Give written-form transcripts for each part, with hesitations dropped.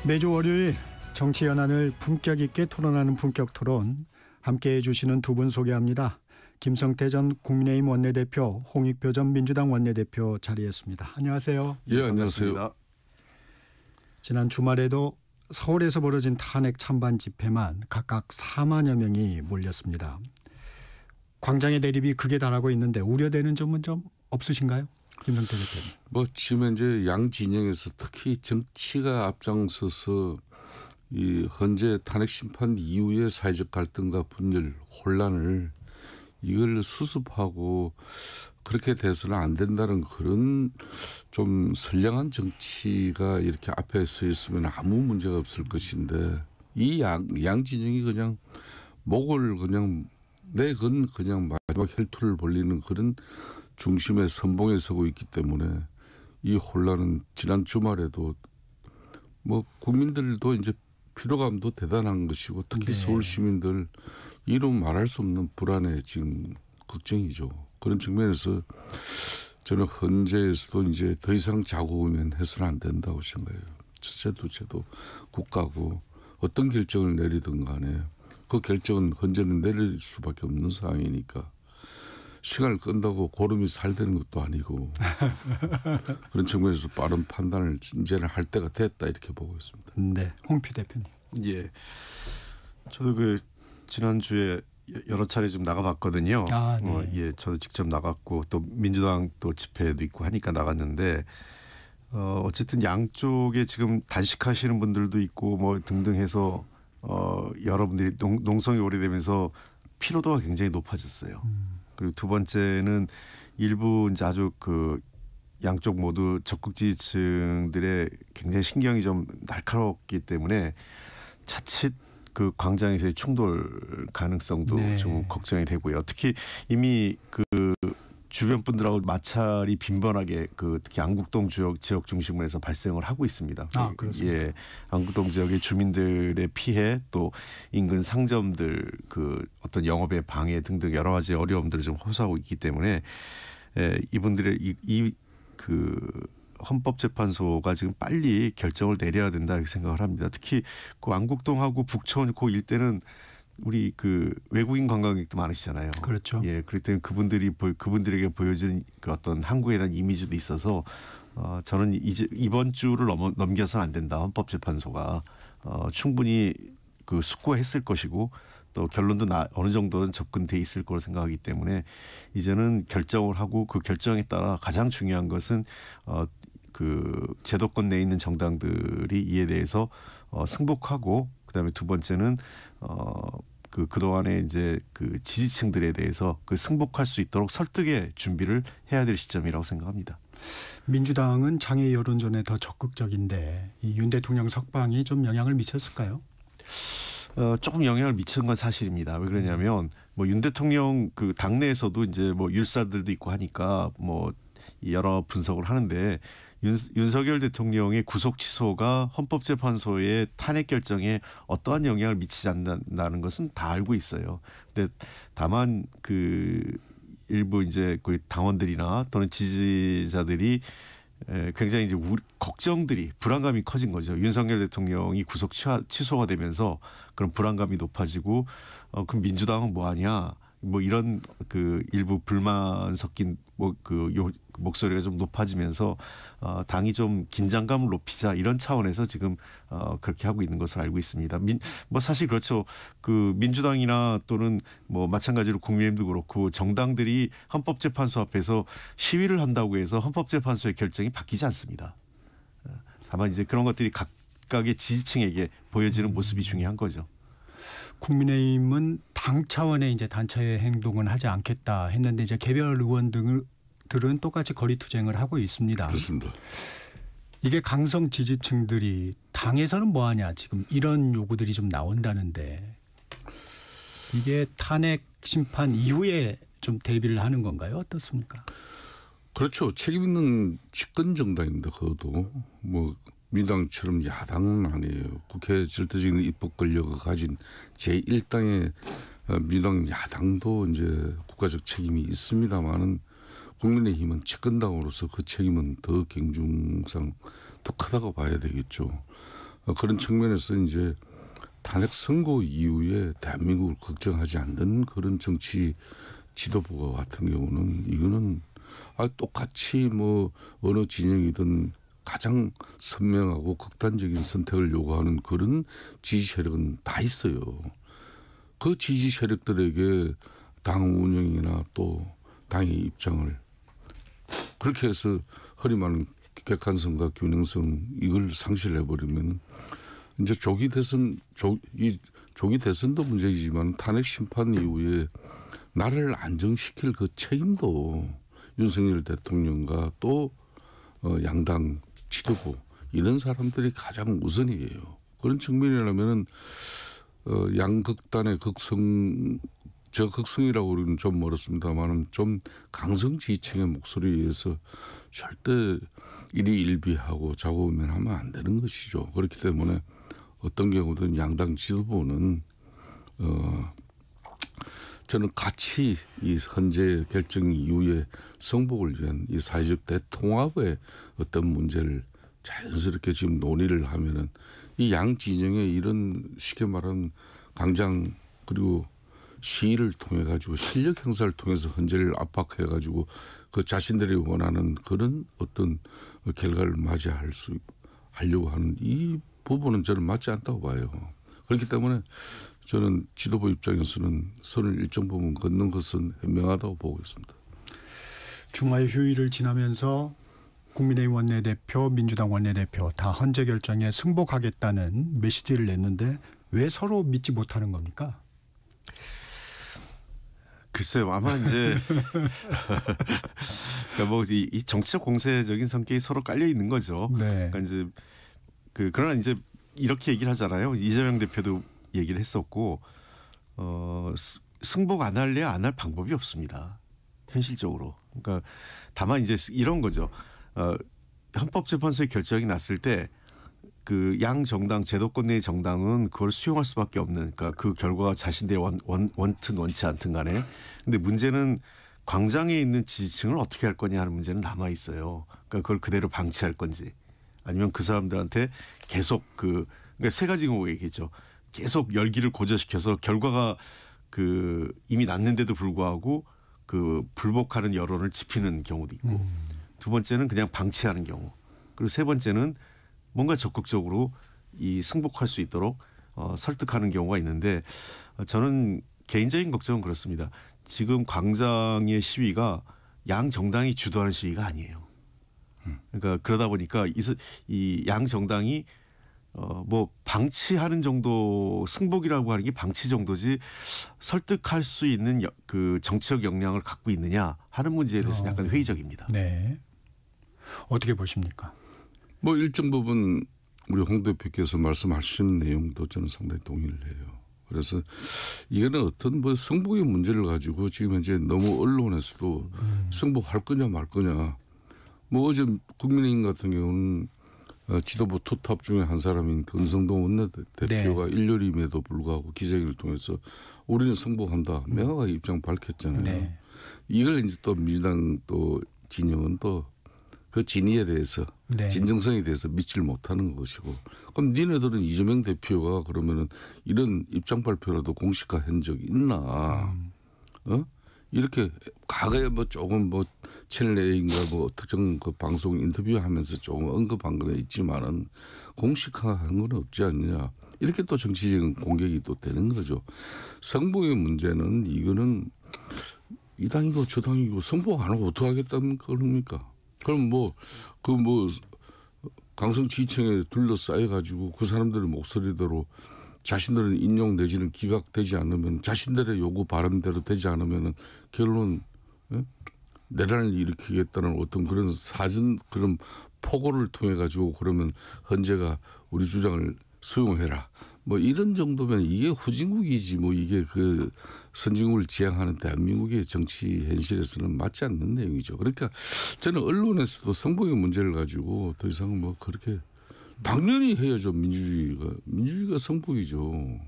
매주 월요일 정치 현안을 품격 있게 토론하는 품격 토론, 함께해 주시는 두 분 소개합니다. 김성태 전 국민의힘 원내대표, 홍익표 전 민주당 원내대표 자리했습니다. 안녕하세요. 예, 안녕하세요. 지난 주말에도 서울에서 벌어진 탄핵 찬반 집회만 각각 4만여 명이 몰렸습니다. 광장의 대립이 극에 달하고 있는데 우려되는 점은 좀 없으신가요? 김성태 대표님. 지금 현재 양 진영에서 특히 정치가 앞장서서 이 현재 탄핵 심판 이후의 사회적 갈등과 분열, 혼란을 이걸 수습하고 그렇게 돼서는 안 된다는 그런 좀 선량한 정치가 이렇게 앞에 서 있으면 아무 문제가 없을 것인데 이 양 진영이 그냥 목을 그냥 내건 그냥 마지막 혈투를 벌리는 그런 중심의 선봉에 서고 있기 때문에 이 혼란은 지난 주말에도 국민들도 이제 피로감도 대단한 것이고 특히 서울 시민들 이름 말할 수 없는 불안에 지금 걱정이죠. 그런 측면에서 저는 현재에서도 이제 더 이상 자고우면 해서는 안 된다고 생각해요. 첫째, 둘째도 국가고 어떤 결정을 내리든 간에 그 결정은 현재는 내릴 수밖에 없는 상황이니까 시간을 끈다고 고름이 살되는 것도 아니고 그런 측면에서 빠른 판단을 이제는 할 때가 됐다 이렇게 보고 있습니다. 네, 홍표 대표님. 예, 저도 지난주에 여러 차례 좀 나가봤거든요. 네. 예, 저도 직접 나갔고 또 민주당 또 집회도 있고 하니까 나갔는데 어쨌든 양쪽에 지금 단식하시는 분들도 있고 등등 해서 여러분들이 농성이 오래되면서 피로도가 굉장히 높아졌어요. 그리고 두 번째는 일부 이제 아주 양쪽 모두 적극 지지층들의 굉장히 신경이 좀 날카롭기 때문에 자칫 광장에서의 충돌 가능성도 좀 걱정이 되고요. 특히 이미 주변 분들하고 마찰이 빈번하게 특히 안국동 지역 중심으로 해서 발생을 하고 있습니다. 그렇습니다. 예, 안국동 지역의 주민들의 피해 또 인근 상점들 어떤 영업의 방해 등등 여러 가지 어려움들을 좀 호소하고 있기 때문에 이분들의 헌법재판소가 지금 빨리 결정을 내려야 된다 이렇게 생각을 합니다. 특히 안국동하고 북촌 일대는 우리 외국인 관광객도 많으시잖아요. 그렇죠. 예, 그렇기 때문에 그분들에게 보여준 어떤 한국에 대한 이미지도 있어서 저는 이번 주를 넘겨서는 안 된다. 헌법재판소가 충분히 숙고했을 것이고 또 결론도 어느 정도는 접근돼 있을 거로 생각하기 때문에 이제는 결정을 하고 그 결정에 따라 가장 중요한 것은 제도권 내에 있는 정당들이 이에 대해서 승복하고 그다음에 두 번째는 그동안에 이제 지지층들에 대해서 승복할 수 있도록 설득의 준비를 해야 될 시점이라고 생각합니다. 민주당은 장애 여론전에 더 적극적인데 이 윤 대통령 석방이 좀 영향을 미쳤을까요? 조금 영향을 미친 건 사실입니다. 왜 그러냐면 윤 대통령 당내에서도 이제 율사들도 있고 하니까 여러 분석을 하는데 윤석열 대통령의 구속 취소가 헌법재판소의 탄핵 결정에 어떠한 영향을 미치지 않는다는 것은 다 알고 있어요. 근데 다만 일부 이제 당원들이나 또는 지지자들이 굉장히 이제 걱정들이 불안감이 커진 거죠. 윤석열 대통령이 구속 취소가 되면서 그런 불안감이 높아지고 그럼 민주당은 뭐 하냐? 이런 일부 불만 섞인 목소리가 좀 높아지면서 당이 좀 긴장감을 높이자 이런 차원에서 지금 그렇게 하고 있는 것으로 알고 있습니다. 사실 그렇죠. 민주당이나 또는 마찬가지로 국민의힘도 그렇고 정당들이 헌법재판소 앞에서 시위를 한다고 해서 헌법재판소의 결정이 바뀌지 않습니다. 다만 이제 그런 것들이 각각의 지지층에게 보여지는 모습이 중요한 거죠. 국민의힘은 당 차원의 이제 단체 행동은 하지 않겠다 했는데 이제 개별 의원들은 똑같이 거리 투쟁을 하고 있습니다. 그렇습니다. 이게 강성 지지층들이 당에서는 뭐 하냐 지금 이런 요구들이 좀 나온다는데 이게 탄핵 심판 이후에 좀 대비를 하는 건가요? 어떻습니까? 그렇죠. 책임 있는 집권 정당입니다. 그것도 민주당처럼 야당은 아니에요. 국회 절대적인 입법 권력을 가진 제1당의 민주당 야당도 이제 국가적 책임이 있습니다만은 국민의힘은 집권당으로서 그 책임은 더 경중상 더 크다고 봐야 되겠죠. 그런 측면에서 이제 탄핵 선고 이후에 대한민국을 걱정하지 않는 그런 정치 지도부가 같은 경우는 이거는 똑같이 뭐 어느 진영이든 가장 선명하고 극단적인 선택을 요구하는 그런 지지 세력은 다 있어요. 그 지지 세력들에게 당 운영이나 또 당의 입장을 그렇게 해서 허리많은 객관성과 균형성 이걸 상실해버리면 이제 조기 대선도 문제이지만 탄핵 심판 이후에 나라를 안정시킬 그 책임도 윤석열 대통령과 또 양당 지도부 이런 사람들이 가장 우선이에요. 그런 측면이라면은 양극단의 저 극성이라고 우리는 좀 멀었습니다만은 좀 강성 지지층의 목소리에 의해서 절대 일희일비하고 좌우면하면 안 되는 것이죠. 그렇기 때문에 어떤 경우든 양당 지도부는 저는 같이 이 헌재 결정 이후에 성복을 위한 이 사회적 대통합의 어떤 문제를 자연스럽게 지금 논의를 하면은 이 양 진영의 이런 쉽게 말하는 강장 그리고 시위를 통해 가지고 실력 행사를 통해서 헌재를 압박해 가지고 그 자신들이 원하는 그런 어떤 결과를 하려고 하는 이 부분은 저는 맞지 않다고 봐요. 그렇기 때문에 저는 지도부 입장에서는 선을 일정 부분 긋는 것은 현명하다고 보고 있습니다. 주말 휴일을 지나면서 국민의힘 원내대표, 민주당 원내대표 다 헌재 결정에 승복하겠다는 메시지를 냈는데 왜 서로 믿지 못하는 겁니까? 글쎄요, 아마 이제 그러니까 뭐 이 정치적 공세적인 성격이 서로 깔려 있는 거죠. 네. 그러니까 이제 그러나 이제 이렇게 얘기를 하잖아요. 이재명 대표도 얘기를 했었고 승복 안 할래 안 할 방법이 없습니다. 현실적으로. 그러니까 다만 이제 이런 거죠. 헌법재판소의 결정이 났을 때 그 양 정당 제도권 내의 정당은 그걸 수용할 수밖에 없는 그러니까 그 결과가 자신들이 원튼 원치 않든 간에 근데 문제는 광장에 있는 지지층을 어떻게 할 거냐 하는 문제는 남아 있어요. 그러니까 그걸 그대로 방치할 건지 아니면 그 사람들한테 계속 그러니까 세 가지 경우가 있겠죠. 계속 열기를 고조시켜서 결과가 그 이미 났는데도 불구하고 그 불복하는 여론을 지피는 경우도 있고 두 번째는 그냥 방치하는 경우 그리고 세 번째는 뭔가 적극적으로 이 승복할 수 있도록 설득하는 경우가 있는데 저는 개인적인 걱정은 그렇습니다. 지금 광장의 시위가 양 정당이 주도하는 시위가 아니에요. 그러니까 그러다 보니까 이 양 정당이 뭐 방치하는 정도 승복이라고 하는 게 방치 정도지 설득할 수 있는 그 정치적 역량을 갖고 있느냐 하는 문제에 대해서는 약간 회의적입니다. 네. 어떻게 보십니까? 뭐 일정 부분 우리 홍 대표께서 말씀하신 내용도 저는 상당히 동의를 해요. 그래서 이거는 어떤 뭐 승복의 문제를 가지고 지금 현재 너무 언론에서도 승복할 거냐 말 거냐. 뭐 어제 국민의힘 같은 경우는 지도부 투탑 중에 한 사람인 권성동 원내대표가 일요일임에도 불구하고 기자회견을 통해서 우리는 승복한다. 명확하게 입장 밝혔잖아요. 네. 이걸 이제 또 민주당 또 진영은 또 그 진위에 대해서 진정성에 대해서 믿질 못하는 것이고 그럼 니네들은 이재명 대표가 그러면은 이런 입장 발표라도 공식화한 적이 있나? 이렇게 과거에 뭐 조금 뭐 채널 A인가 뭐 특정 그 방송 인터뷰하면서 조금 언급한 건 있지만은 공식화한 건 없지 않냐? 이렇게 또 정치적인 공격이 또 되는 거죠. 성복의 문제는 이거는 이 당이고 저 당이고 성복 안 하고 어떻게 하겠다는 겁니까? 그럼 강성 지지층에 둘러싸여 가지고 그 사람들의 목소리대로 자신들은 인용 내지는 기각되지 않으면 자신들의 요구 바람대로 되지 않으면 결론은 내란을 일으키겠다는 어떤 그런 그런 포고를 통해 가지고 그러면 헌재가 우리 주장을 수용해라. 뭐 이런 정도면 이게 후진국이지 뭐 이게 그 선진국을 지향하는 대한민국의 정치 현실에서는 맞지 않는 내용이죠. 그러니까 저는 언론에서도 성복의 문제를 가지고 더 이상 뭐 그렇게 당연히 해야죠. 민주주의가 성복이죠.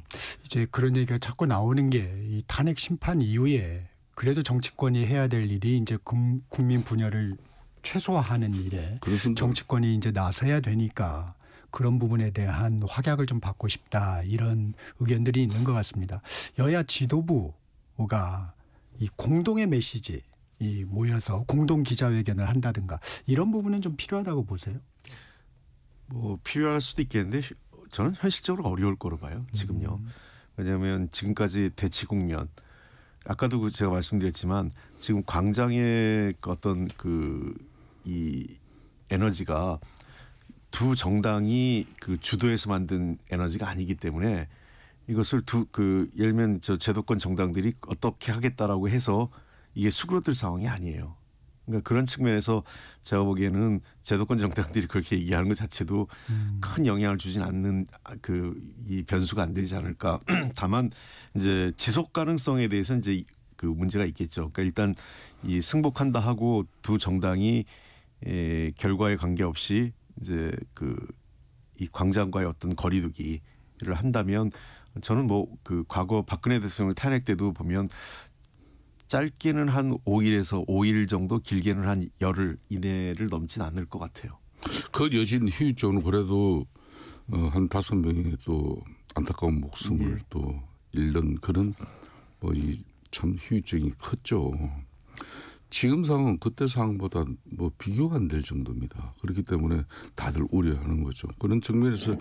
이제 그런 얘기가 자꾸 나오는 게 이 탄핵 심판 이후에 그래도 정치권이 해야 될 일이 이제 국민 분열을 최소화하는 일에 그렇습니다. 정치권이 이제 나서야 되니까 그런 부분에 대한 확약을 좀 받고 싶다 이런 의견들이 있는 것 같습니다. 여야 지도부가 이 공동의 메시지 이 모여서 공동 기자회견을 한다든가 이런 부분은 좀 필요하다고 보세요? 뭐 필요할 수도 있겠는데 저는 현실적으로 어려울 거로 봐요. 지금요. 왜냐하면 지금까지 대치 국면 아까도 제가 말씀드렸지만 지금 광장의 어떤 이 에너지가 두 정당이 그 주도해서 만든 에너지가 아니기 때문에 이것을 예를 들면 저 제도권 정당들이 어떻게 하겠다라고 해서 이게 수그러들 상황이 아니에요. 그러니까 그런 측면에서 제가 보기에는 제도권 정당들이 그렇게 얘기하는 것 자체도 큰 영향을 주진 않는 이 변수가 안 되지 않을까. 다만 이제 지속 가능성에 대해서 이제 그 문제가 있겠죠. 그러니까 일단 이 승복한다 하고 두 정당이 결과에 관계없이 이제 이 광장과의 어떤 거리두기를 한다면 저는 뭐 그 과거 박근혜 대통령 탄핵 때도 보면 짧게는 한 5일에서 5일 정도 길게는 한 열흘 이내를 넘진 않을 것 같아요. 그 여진 휴일적으로 그래도 한 5명이 또 안타까운 목숨을 또 잃는 그런 뭐 이 참 휴일증이 컸죠. 지금 상황은 그때 상황보다 뭐 비교가 안 될 정도입니다. 그렇기 때문에 다들 우려하는 거죠. 그런 측면에서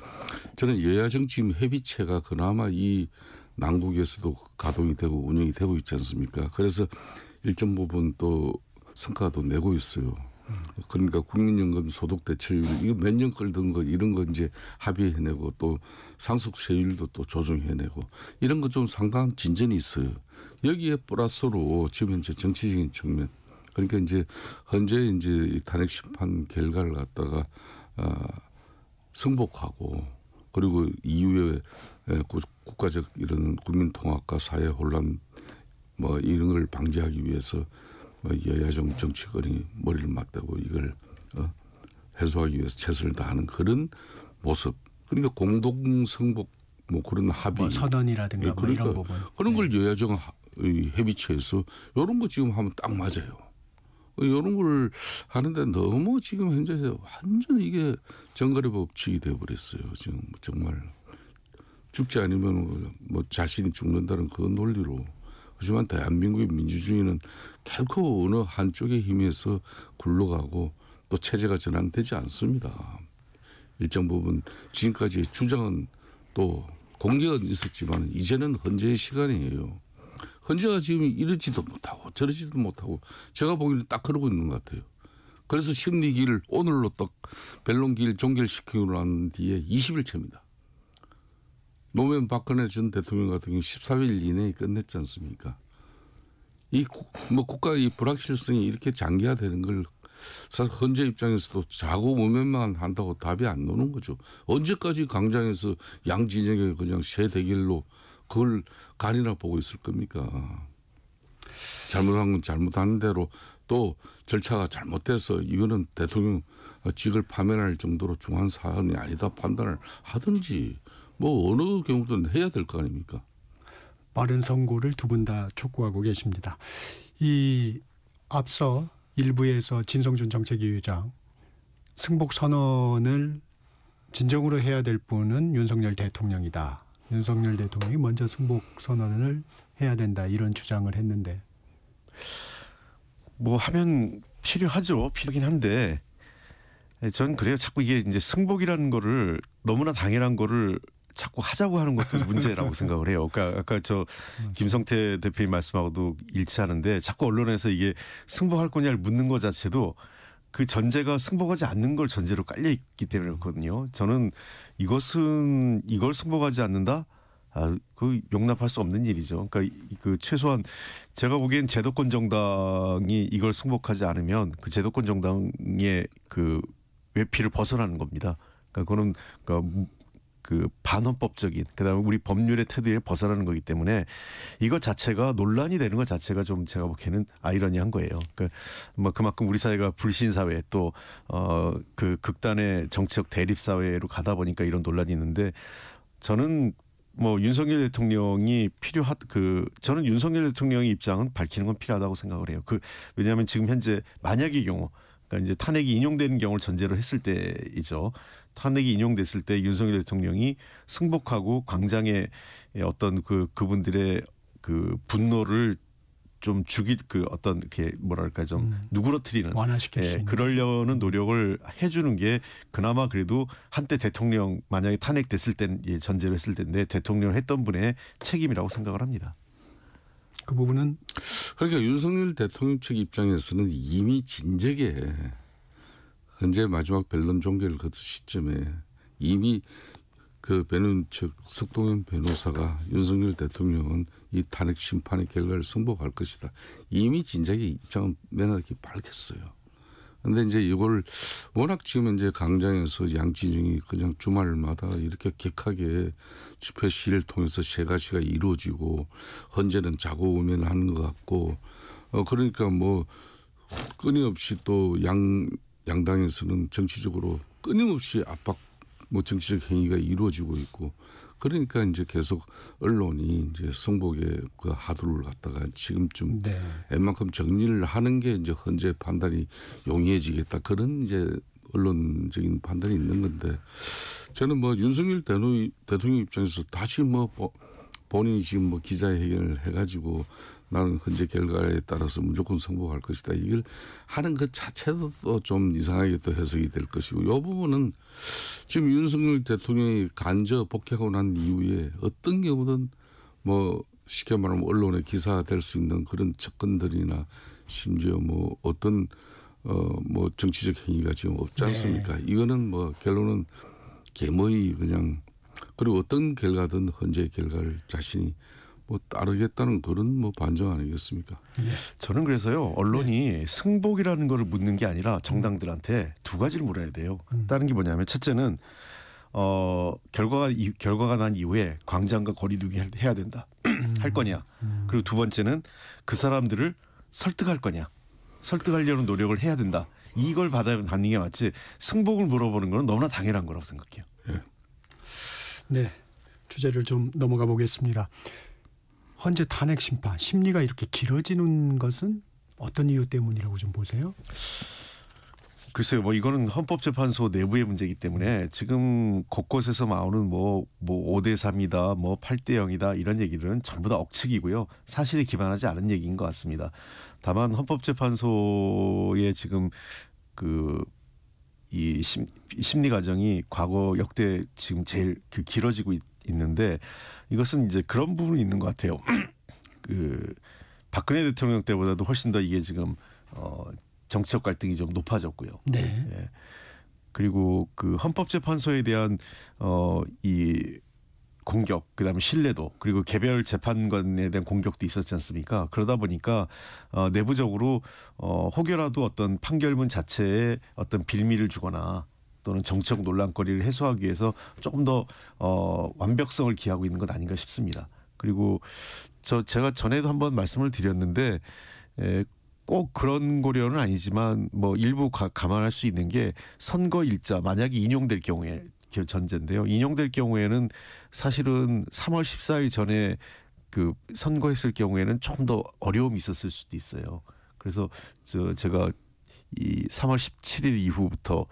저는 여야 정치인 협의체가 그나마 이 난국에서도 가동이 되고 운영이 되고 있지 않습니까? 그래서 일정 부분 또 성과도 내고 있어요. 그러니까 국민연금 소득 대체율 이거 몇 년 끌던 거 이런 거 이제 합의해내고 또 상속세율도 또 조정해내고 이런 거 좀 상당한 진전이 있어요. 여기에 플러스로 지금 현재 정치적인 측면 그러니까 이제 현재 이제 탄핵 심판 결과를 갖다가 승복하고 그리고 이후에 국가적 이런 국민 통합과 사회 혼란 뭐 이런 걸 방지하기 위해서 여야 정치권이 머리를 맞대고 이걸 해소하기 위해서 최선을 다하는 그런 모습. 그러니까 공동 승복 뭐 그런 합의 뭐 선언이라든가 뭐 이런 부분 그런 걸 여야정 협의체에서 이런 거 지금 하면 딱 맞아요. 이런 걸 하는데 너무 지금 현재 완전 이게 정거래 법칙이 되어버렸어요. 지금 정말 죽지 않으면 뭐 자신이 죽는다는 그 논리로. 하지만 대한민국의 민주주의는 결코 어느 한쪽의 힘에서 굴러가고 또 체제가 전환되지 않습니다. 일정 부분 지금까지의 주장은 또 공격은 있었지만 이제는 헌재의 시간이에요. 헌재가 지금 이러지도 못하고 저러지도 못하고 제가 보기에는 딱 그러고 있는 것 같아요. 그래서 심리기를 오늘로 딱 변론기를 종결시키고 난 뒤에 20일째입니다. 노무현 박근혜 전 대통령 같은 경우 14일 이내에 끝냈지 않습니까? 뭐 국가의 불확실성이 이렇게 장기화되는 걸 사실 헌재 입장에서도 자고무면만 한다고 답이 안 나오는 거죠. 언제까지 광장에서 양 진영의 그냥 새 대결로 그걸 간이나 보고 있을 겁니까? 잘못한 건 잘못한 대로 또 절차가 잘못돼서 이거는 대통령 직을 파면할 정도로 중한 사안이 아니다 판단을 하든지 뭐 어느 경우든 해야 될 거 아닙니까? 빠른 선고를 두 분 다 촉구하고 계십니다. 이 앞서 일부에서 진성준 정책위 의장 승복 선언을 진정으로 해야 될 분은 윤석열 대통령이다. 윤석열 대통령이 먼저 승복 선언을 해야 된다 이런 주장을 했는데 뭐 하면 필요하죠. 필요하긴 한데 전 그래요. 자꾸 이게 이제 승복이라는 거를 너무나 당연한 거를 자꾸 하자고 하는 것도 문제라고 생각을 해요. 그러니까 아까 저 김성태 대표님 말씀하고도 일치하는데 자꾸 언론에서 이게 승복할 거냐를 묻는 것 자체도 그 전제가 승복하지 않는 걸 전제로 깔려 있기 때문에 그렇거든요. 저는 이걸 승복하지 않는다? 그 용납할 수 없는 일이죠. 그러니까 그 최소한 제가 보기엔 제도권 정당이 이걸 승복하지 않으면 그 제도권 정당의 그 외피를 벗어나는 겁니다. 그러니까 그거는 그 반헌법적인 그다음에 우리 법률의 테두리에 벗어나는 거기 때문에 이것 자체가 논란이 되는 것 자체가 좀 제가 보기에는 아이러니한 거예요. 그러니까 뭐 그만큼 우리 사회가 불신 사회 또 그 극단의 정치적 대립 사회로 가다 보니까 이런 논란이 있는데 저는 뭐 윤석열 대통령이 저는 윤석열 대통령의 입장은 밝히는 건 필요하다고 생각을 해요. 왜냐하면 지금 현재 만약의 경우 그러니까 이제 탄핵이 인용되는 경우를 전제로 했을 때이죠. 탄핵이 인용됐을 때 윤석열 대통령이 승복하고 광장의 어떤 그분들의 그 분노를 좀 죽일 그 어떤 이렇게 뭐랄까 좀 누그러뜨리는 완화시킬 수 있는 그러려는 노력을 해주는 게 그나마 그래도 한때 대통령 만약에 탄핵됐을 땐 전제로 했을 텐데 대통령을 했던 분의 책임이라고 생각을 합니다. 그 부분은 그러니까 윤석열 대통령 측 입장에서는 이미 진작에 현재 마지막 변론 종결을 거친 시점에 이미 그 변호인 측 석동현 변호사가 윤석열 대통령은 이 탄핵 심판의 결과를 승복할 것이다. 이미 진작에 입장을 명확히 밝혔어요. 그런데 이제 이걸 워낙 지금 이제 광장에서 양진영이 그냥 주말마다 이렇게 격하게 집회 시위를 통해서 세가시가 이루어지고 헌재는 자고 우면하는 것 같고 그러니까 뭐 끊임없이 또 양당에서는 정치적으로 끊임없이 압박 뭐 정치적 행위가 이루어지고 있고 그러니까 이제 계속 언론이 이제 승복의 그 하두를 갖다가 지금쯤 네. 웬만큼 정리를 하는 게 이제 헌재 판단이 용이해지겠다 그런 이제 언론적인 판단이 있는 건데 저는 뭐 윤석열 대통령 입장에서 다시 뭐 본인이 지금 뭐 기자회견을 해가지고 나는 현재 결과에 따라서 무조건 승복할 것이다. 이걸 하는 것 자체도 또 좀 이상하게 또 해석이 될 것이고 이 부분은 지금 윤석열 대통령이 간접 복귀하고 난 이후에 어떤 경우든 뭐 쉽게 말하면 언론에 기사될 수 있는 그런 접근들이나 심지어 뭐 어떤 뭐 정치적 행위가 지금 없지 않습니까? 네. 이거는 뭐 결론은 개모의 그냥 그리고 어떤 결과든 헌재 결과를 자신이 뭐 따르겠다는 그런 뭐 반정 아니겠습니까? 저는 그래서요 언론이 승복이라는 거를 묻는 게 아니라 정당들한테 두 가지를 물어야 돼요. 다른 게 뭐냐면 첫째는 결과가 난 이후에 광장과 거리두기 해야 된다. 할 거냐. 그리고 두 번째는 그 사람들을 설득할 거냐. 설득하려는 노력을 해야 된다. 이걸 받는 게 맞지 승복을 물어보는 건 너무나 당연한 거라고 생각해요. 네. 네, 주제를 좀 넘어가 보겠습니다. 헌재 탄핵 심판 심리가 이렇게 길어지는 것은 어떤 이유 때문이라고 좀 보세요? 글쎄요, 뭐 이거는 헌법재판소 내부의 문제이기 때문에 지금 곳곳에서 나오는 뭐 5대 3이다, 뭐 8대 0이다 이런 얘기들은 전부 다 억측이고요. 사실에 기반하지 않은 얘기인 것 같습니다. 다만 헌법재판소의 지금 이 심리 과정이 과거 역대 지금 제일 길어지고 있는데 이것은 이제 그런 부분이 있는 것 같아요. 박근혜 대통령 때보다도 훨씬 더 이게 지금 정치적 갈등이 좀 높아졌고요. 네. 예. 그리고 그 헌법재판소에 대한 이 공격, 그다음에 신뢰도, 그리고 개별 재판관에 대한 공격도 있었지 않습니까? 그러다 보니까 내부적으로 혹여라도 어떤 판결문 자체에 어떤 빌미를 주거나 또는 정치적 논란거리를 해소하기 위해서 조금 더 완벽성을 기하고 있는 것 아닌가 싶습니다. 그리고 제가 전에도 한번 말씀을 드렸는데 꼭 그런 고려는 아니지만 뭐 일부 감안할 수 있는 게 선거 일자 만약에 인용될 경우에 전제인데요. 인용될 경우에는 사실은 3월 14일 전에 그 선거했을 경우에는 조금 더 어려움이 있었을 수도 있어요. 그래서 제가 이 3월 17일 이후부터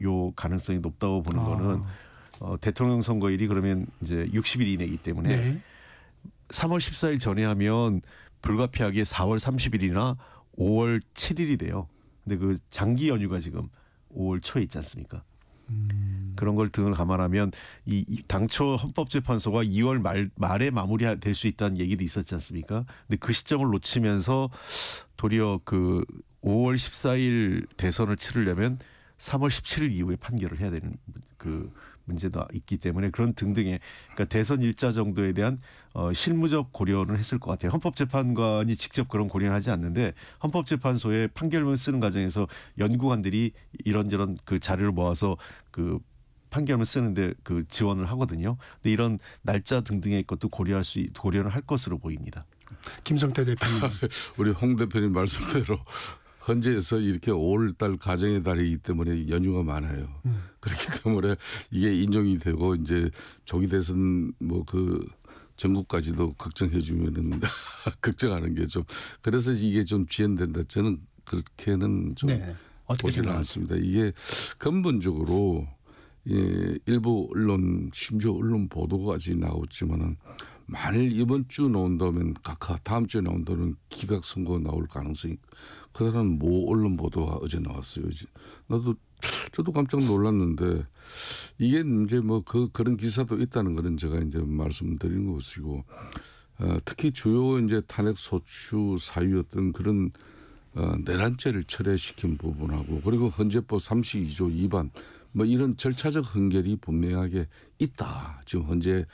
요 가능성이 높다고 보는 거는 대통령 선거일이 그러면 이제 60일 이내이기 때문에 네. 3월 14일 전에 하면 불가피하게 4월 30일이나 5월 7일이 돼요. 근데 그 장기 연휴가 지금 5월 초에 있지 않습니까? 그런 걸 등을 감안하면 이 당초 헌법재판소가 2월 말에 마무리될 수 있다는 얘기도 있었지 않습니까? 근데 그 시점을 놓치면서 도리어 그 5월 14일 대선을 치르려면 3월 17일 이후에 판결을 해야 되는 그 문제도 있기 때문에 그런 등등의 그러니까 대선 일자 정도에 대한 실무적 고려는 했을 것 같아요. 헌법재판관이 직접 그런 고려는 하지 않는데 헌법재판소에 판결문 쓰는 과정에서 연구관들이 이런저런 그 자료를 모아서 그 판결문 쓰는데 그 지원을 하거든요. 근데 이런 날짜 등등의 것도 고려를 할 것으로 보입니다. 김성태 대표님, 우리 홍 대표님 말씀대로. 헌재에서 이렇게 5월달 가정의 달이기 때문에 연휴가 많아요. 그렇기 때문에 이게 인정이 되고 이제 조기 대선 뭐 그 전국까지도 걱정해 주면은 걱정하는 게 좀 그래서 이게 좀 지연된다. 저는 그렇게는 좀 어떻게 보지는 생각하세요? 않습니다. 이게 근본적으로 일부 언론 심지어 언론 보도까지 나왔지만은 만일 이번 주 나온다면 각하 다음 주에 나온다면 기각 선고 나올 가능성이 그다음 모 언론 보도가 어제 나왔어요. 저도 깜짝 놀랐는데 이게 이제 뭐 그런 기사도 있다는 거는 제가 이제 말씀드린 것이고 특히 주요 이제 탄핵 소추 사유였던 그런 내란죄를 철회시킨 부분하고 그리고 헌재법 32조 위반 뭐 이런 절차적 헌결이 분명하게 있다. 지금 현재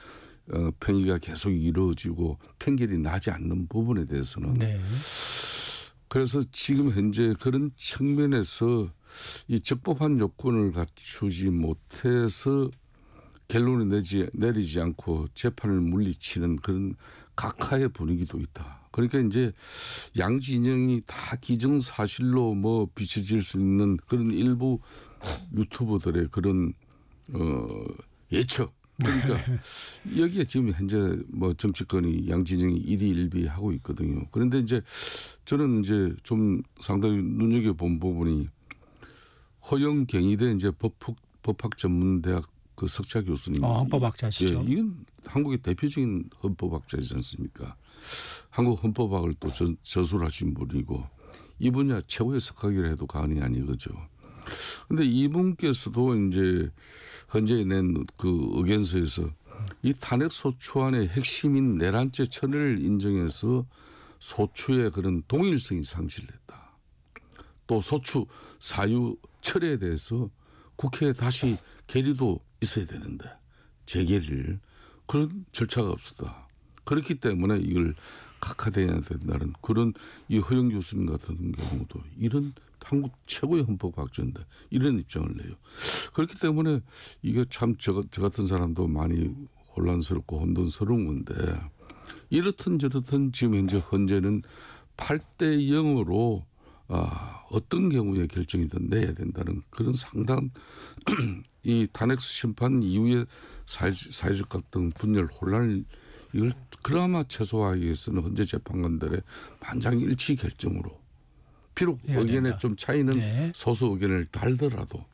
평의가 계속 이루어지고 판결이 나지 않는 부분에 대해서는 네. 그래서 지금 현재 그런 측면에서 이 적법한 요건을 갖추지 못해서 결론을 내리지 않고 재판을 물리치는 그런 각하의 분위기도 있다. 그러니까 이제 양 진영이 다 기정사실로 뭐 비춰질 수 있는 그런 일부 유튜버들의 그런 예측. 그러니까 여기에 지금 현재 뭐 정치권이 양 진영이 일희일비하고 있거든요. 그런데 이제 저는 이제 좀 상당히 눈여겨본 부분이 허영경희대 이제 법학전문대학 그 석좌 교수님. 헌법학자시죠. 예, 이건 한국의 대표적인 헌법학자이지 않습니까? 한국 헌법학을 또 저술하신 분이고 이 분야 최고의 석학이라 해도 과언이 아니거죠. 그런데 이분께서도 이제 현재 낸 그 의견서에서 이 탄핵 소추안의 핵심인 내란죄 천을 인정해서 소추의 그런 동일성이 상실했다. 또 소추 사유 철회에 대해서 국회에 다시 계류도 있어야 되는데 재계를 그런 절차가 없었다. 그렇기 때문에 이걸 각하돼야 된다는 그런 이 허영 교수님 같은 경우도 이런 한국 최고의 헌법학자인데 이런 입장을 내요. 그렇기 때문에 이게 참 저 같은 사람도 많이 혼란스럽고 혼돈스러운 건데 이렇든 저렇든 지금 현재는 8대 0으로 어떤 경우에 결정이든 내야 된다는 그런 상당한 이 탄핵 심판 이후에 사회적 갈등 분열 혼란을 이걸 그나마 최소화하기 위해서는 현재 재판관들의 만장일치 결정으로 비록 의견에 좀 차이는 네. 소수 의견을 달더라도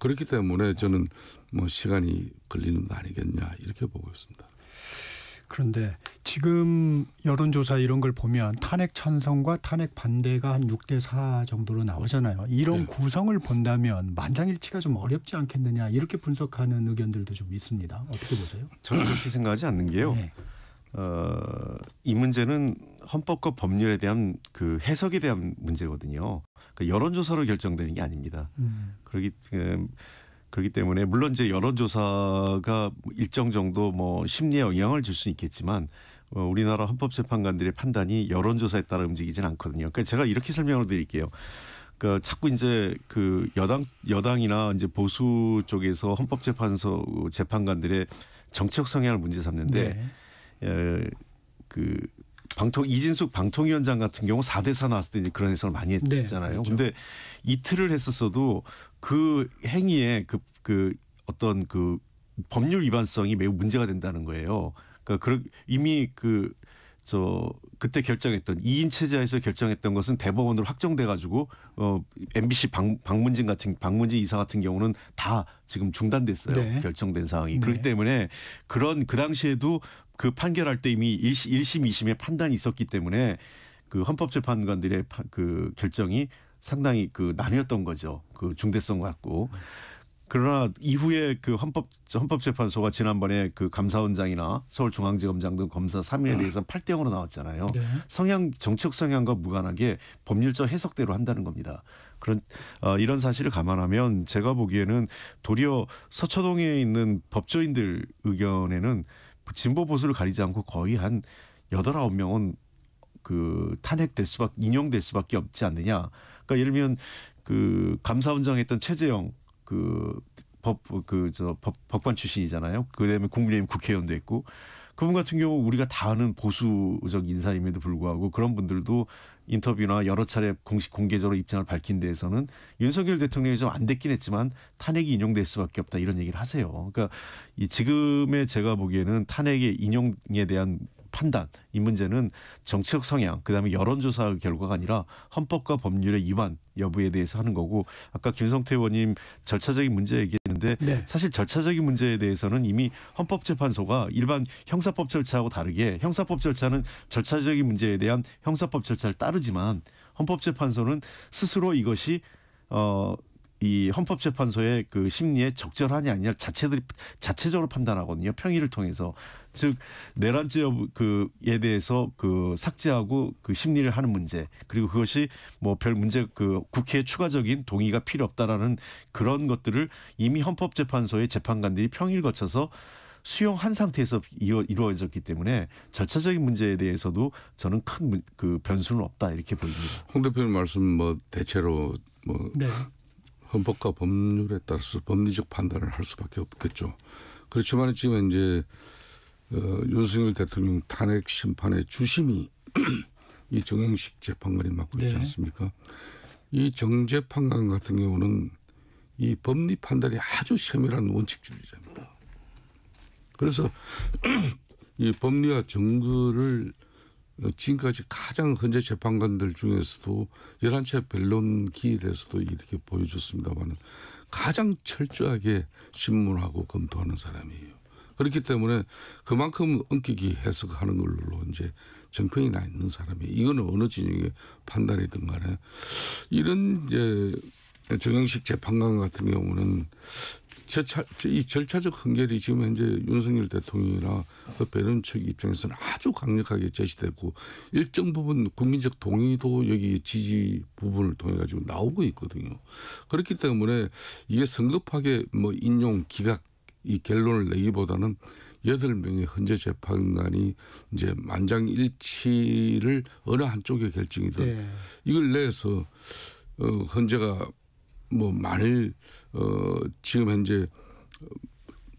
그렇기 때문에 저는 뭐 시간이 걸리는 거 아니겠냐 이렇게 보고 있습니다. 그런데 지금 여론조사 이런 걸 보면 탄핵 찬성과 탄핵 반대가 한 6대 4 정도로 나오잖아요. 이런 네. 구성을 본다면 만장일치가 좀 어렵지 않겠느냐 이렇게 분석하는 의견들도 좀 있습니다. 어떻게 보세요? 저는 그렇게 생각하지 않는 게요. 네. 이 문제는 헌법과 법률에 대한 그 해석에 대한 문제거든요. 그러니까 여론조사로 결정되는 게 아닙니다. 그렇기 때문에 물론 이제 여론조사가 일정 정도 뭐 심리에 영향을 줄 수 있겠지만 우리나라 헌법재판관들의 판단이 여론조사에 따라 움직이지는 않거든요. 그러니까 제가 이렇게 설명을 드릴게요. 그러니까 자꾸 이제 그 여당이나 이제 보수 쪽에서 헌법재판소 재판관들의 정책 성향을 문제 삼는데 그 이진숙 방통위원장 같은 경우 4대 4 나왔을 때 이제 그런 해석을 많이 했잖아요. 그런데 네, 이틀을 했었어도 그 행위에 그 어떤 그 법률 위반성이 매우 문제가 된다는 거예요. 그러니까 이미 그때 결정했던 2인 체제에서 결정했던 것은 대법원으로 확정돼 가지고 MBC 박문진 이사 같은 경우는 다 지금 중단됐어요. 네. 결정된 상황이. 네. 그렇기 때문에 그 당시에도 그 판결할 때 이미 1심, 2심의 판단이 있었기 때문에 그 헌법재판관들의 그 결정이 상당히 그 나뉘었던 거죠. 그 중대성 갖고. 그러나 이후에 그 헌법재판소가 지난번에 그 감사원장이나 서울중앙지검장 등 검사 3인에 대해서는 8대 0으로 나왔잖아요. 네. 정책 성향과 무관하게 법률적 해석대로 한다는 겁니다. 이런 사실을 감안하면 제가 보기에는 도리어 서초동에 있는 법조인들 의견에는 진보 보수를 가리지 않고 거의 한 8, 9명은 그 인용될 수밖에 없지 않느냐. 그러니까 예를 들면 그 감사원장 했던 최재형 법관 출신이잖아요. 그다음에 국민의힘 국회의원도 있고 그분 같은 경우 우리가 다 아는 보수적 인사임에도 불구하고 그런 분들도 인터뷰나 여러 차례 공개적으로 입장을 밝힌 데에서는 윤석열 대통령이 좀 안 됐긴 했지만 탄핵이 인용될 수밖에 없다 이런 얘기를 하세요. 그러니까 지금의 제가 보기에는 탄핵의 인용에 대한 판단 이 문제는 정치적 성향 그다음에 여론조사 결과가 아니라 헌법과 법률의 위반 여부에 대해서 하는 거고 아까 김성태 의원님 절차적인 문제 얘기했는데 네. 사실 절차적인 문제에 대해서는 이미 헌법재판소가 일반 형사법 절차하고 다르게 형사법 절차는 절차적인 문제에 대한 형사법 절차를 따르지만 헌법재판소는 스스로 이것이 이 헌법재판소의 그 심리에 적절하냐 아니냐 자체적으로 판단하거든요. 평의를 통해서 즉 내란죄 그에 대해서 그 삭제하고 그 심리를 하는 문제 그리고 그것이 뭐 별 문제 그 국회의 추가적인 동의가 필요 없다라는 그런 것들을 이미 헌법재판소의 재판관들이 평의를 거쳐서 수용한 상태에서 이루어졌기 때문에 절차적인 문제에 대해서도 저는 큰 그 변수는 없다 이렇게 보입니다. 홍 대표님 말씀 뭐 대체로 뭐 네. 헌법과 법률에 따라서 법리적 판단을 할 수밖에 없겠죠. 그렇지만 지금 이제 윤석열 대통령 탄핵 심판의 주심이 이 정영식 재판관이 맡고 있지 네. 않습니까? 이 정재판관 같은 경우는 이 법리 판단이 아주 세밀한 원칙주의자입니다. 그래서 이 법리와 정거를 지금까지 가장 헌재 재판관들 중에서도 11채 변론기일에서도 이렇게 보여줬습니다만 가장 철저하게 신문하고 검토하는 사람이에요. 그렇기 때문에 그만큼 엄격히 해석하는 걸로 이제 정평이 나 있는 사람이에요. 이거는 어느 진영의 판단이든 간에 이런 이제 정영식 재판관 같은 경우는 이 절차적 한결이 지금 현재 윤석열 대통령이나 그 배론 측 입장에서는 아주 강력하게 제시됐고 일정 부분 국민적 동의도 여기 지지 부분을 통해 가지고 나오고 있거든요. 그렇기 때문에 이게 성급하게 뭐 인용 기각 이 결론을 내기보다는 8명의 헌재 재판관이 이제 만장일치를 어느 한쪽의 결정이든 네. 이걸 내서 헌재가 뭐 만일 지금 현재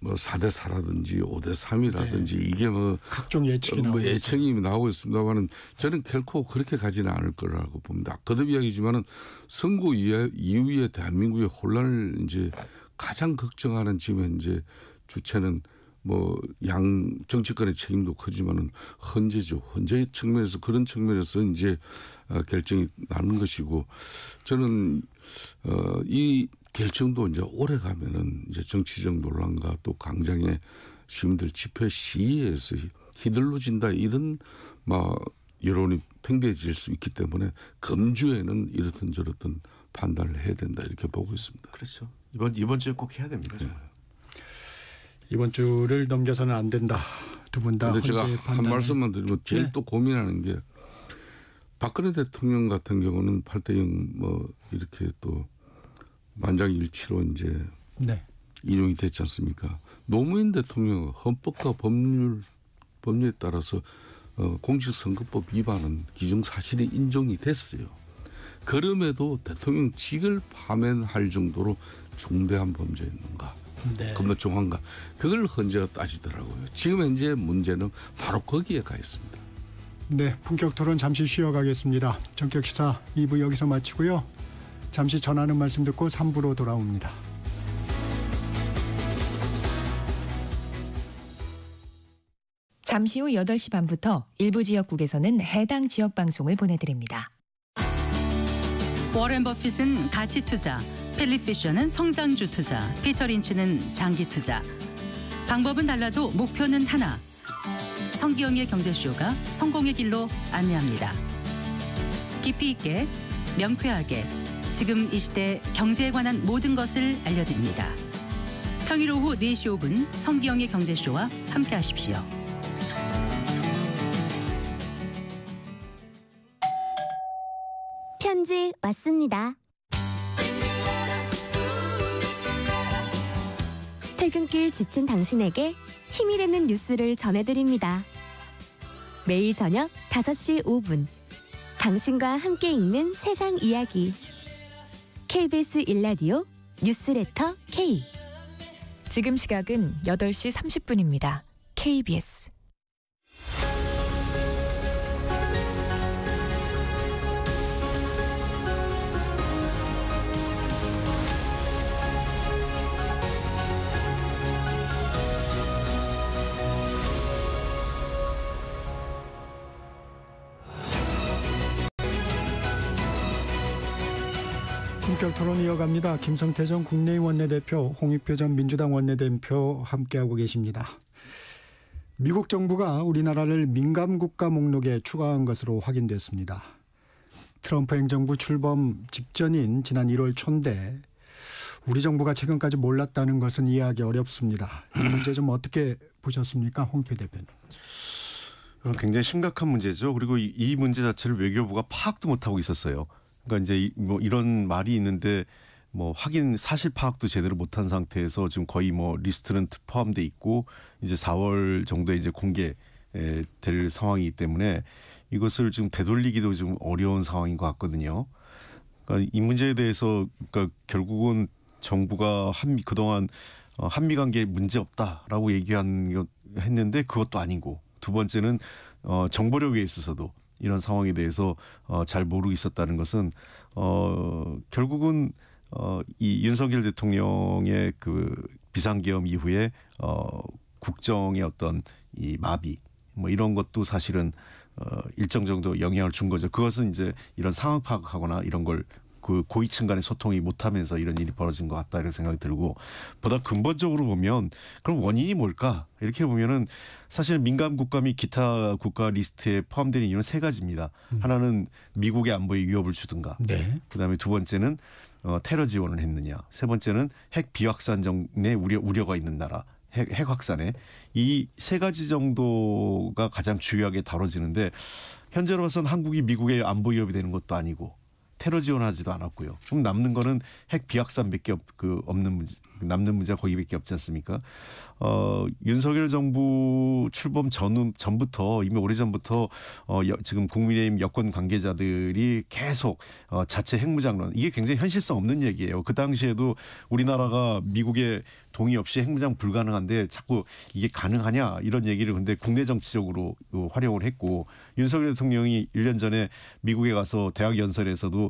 뭐 4대 4라든지 5대 3이라든지 네. 이게 뭐 각종 예측이 나오고 예측이 나오고 있습니다만은 저는 결코 그렇게 가지는 않을 거라고 봅니다. 거듭 이야기지만은 선거 이후에 대한민국의 혼란을 이제 가장 걱정하는 지금 현재 주체는 뭐 양 정치권의 책임도 크지만은 헌재죠. 헌재 측면에서 그런 측면에서 이제 결정이 나는 것이고 저는 이 결정도 이제 오래 가면은 이제 정치적 논란과 또 광장의 시민들 집회 시위에서 휘둘러진다 이런 막 여론이 팽배해질 수 있기 때문에 금주에는 이렇든 저렇든 판단을 해야 된다 이렇게 보고 있습니다. 그렇죠. 이번 주에 꼭 해야 됩니다. 네. 이번 주를 넘겨서는 안 된다. 두 분 다 근데 제가 헌재 한 판단을. 말씀만 드리면 제일 네. 또 고민하는 게 박근혜 대통령 같은 경우는 8대0 뭐 이렇게 또 만장일치로 이제 네. 인용이 됐지 않습니까? 노무현 대통령 헌법과 법률에 따라서 공직선거법 위반은 기정사실이 인정이 됐어요. 그럼에도 대통령직을 파면할 정도로 중대한 범죄였는가? 네. 검찰총장가 그걸 헌재가 따지더라고요. 지금 현재 문제는 바로 거기에 가 있습니다. 네, 품격 토론 잠시 쉬어가겠습니다. 전격 시사 2부 여기서 마치고요. 잠시 전하는 말씀 듣고 3부로 돌아옵니다. 잠시 후 8시 반부터 일부 지역국에서는 해당 지역 방송을 보내드립니다. 워렌 버핏은 가치 투자, 필립 피셔는 성장주 투자, 피터 린치는 장기 투자. 방법은 달라도 목표는 하나. 성기영의 경제쇼가 성공의 길로 안내합니다. 깊이 있게, 명쾌하게, 지금 이 시대 경제에 관한 모든 것을 알려드립니다. 평일 오후 4시 5분 성기영의 경제쇼와 함께하십시오. 편지 왔습니다. 퇴근길 지친 당신에게 힘이 되는 뉴스를 전해드립니다. 매일 저녁 5시 5분 당신과 함께 읽는 세상 이야기 KBS 1라디오 뉴스레터 K. 지금 시각은 8시 30분입니다. KBS 본격 토론 이어갑니다. 김성태 전 국민의힘 원내대표, 홍익표 전 민주당 원내대표 함께하고 계십니다. 미국 정부가 우리나라를 민감국가 목록에 추가한 것으로 확인됐습니다. 트럼프 행정부 출범 직전인 지난 1월 초인데 우리 정부가 최근까지 몰랐다는 것은 이해하기 어렵습니다. 이 문제 좀 어떻게 보셨습니까? 홍익표 대표님. 굉장히 심각한 문제죠. 그리고 이 문제 자체를 외교부가 파악도 못하고 있었어요. 그러니까 이제 뭐 이런 말이 있는데 뭐 확인 사실 파악도 제대로 못한 상태에서 지금 거의 뭐 리스트는 포함돼 있고 이제 4월 정도에 이제 공개될 상황이기 때문에 이것을 지금 되돌리기도 좀 어려운 상황인 것 같거든요. 그러니까 이 문제에 대해서 그러니까 결국은 정부가 그동안 한미 관계에 문제 없다라고 했는데 그것도 아니고, 두 번째는 정보력에 있어서도 이런 상황에 대해서 잘 모르고 있었다는 것은 결국은 이 윤석열 대통령의 그 비상계엄 이후에 국정의 어떤 이 마비 뭐 이런 것도 사실은 일정 정도 영향을 준 거죠. 그것은 이제 이런 상황 파악하거나 이런 걸 그 고위층 간의 소통이 못하면서 이런 일이 벌어진 것 같다 이런 생각이 들고, 보다 근본적으로 보면 그럼 원인이 뭘까 이렇게 보면은 사실 민감 국가 및 기타 국가 리스트에 포함되는 이유는 세 가지입니다. 하나는 미국의 안보에 위협을 주든가, 네. 그다음에 두 번째는 테러 지원을 했느냐, 세 번째는 핵 비확산에 우려가 있는 나라, 핵 확산에, 이 세 가지 정도가 가장 중요하게 다뤄지는데 현재로서는 한국이 미국의 안보 위협이 되는 것도 아니고 테러 지원하지도 않았고요. 그럼 남는 거는 핵 비확산밖에 없는 문제, 남는 문제가 거기밖에 없지 않습니까? 윤석열 정부 출범 전부터 이미 오래전부터 지금 국민의힘 여권 관계자들이 계속 자체 핵무장론, 이게 굉장히 현실성 없는 얘기예요. 그 당시에도 우리나라가 미국의 동의 없이 핵무장 불가능한데 자꾸 이게 가능하냐 이런 얘기를 근데 국내 정치적으로 활용을 했고, 윤석열 대통령이 1년 전에 미국에 가서 대학 연설에서도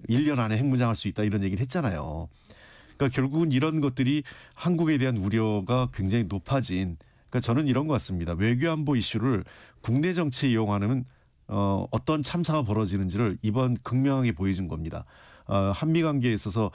1년 안에 핵무장할 수 있다 이런 얘기를 했잖아요. 그러니까 결국은 이런 것들이 한국에 대한 우려가 굉장히 높아진, 그러니까 저는 이런 것 같습니다. 외교안보 이슈를 국내 정치에 이용하는 어떤 참사가 벌어지는지를 이번 극명하게 보여준 겁니다. 한미 관계에 있어서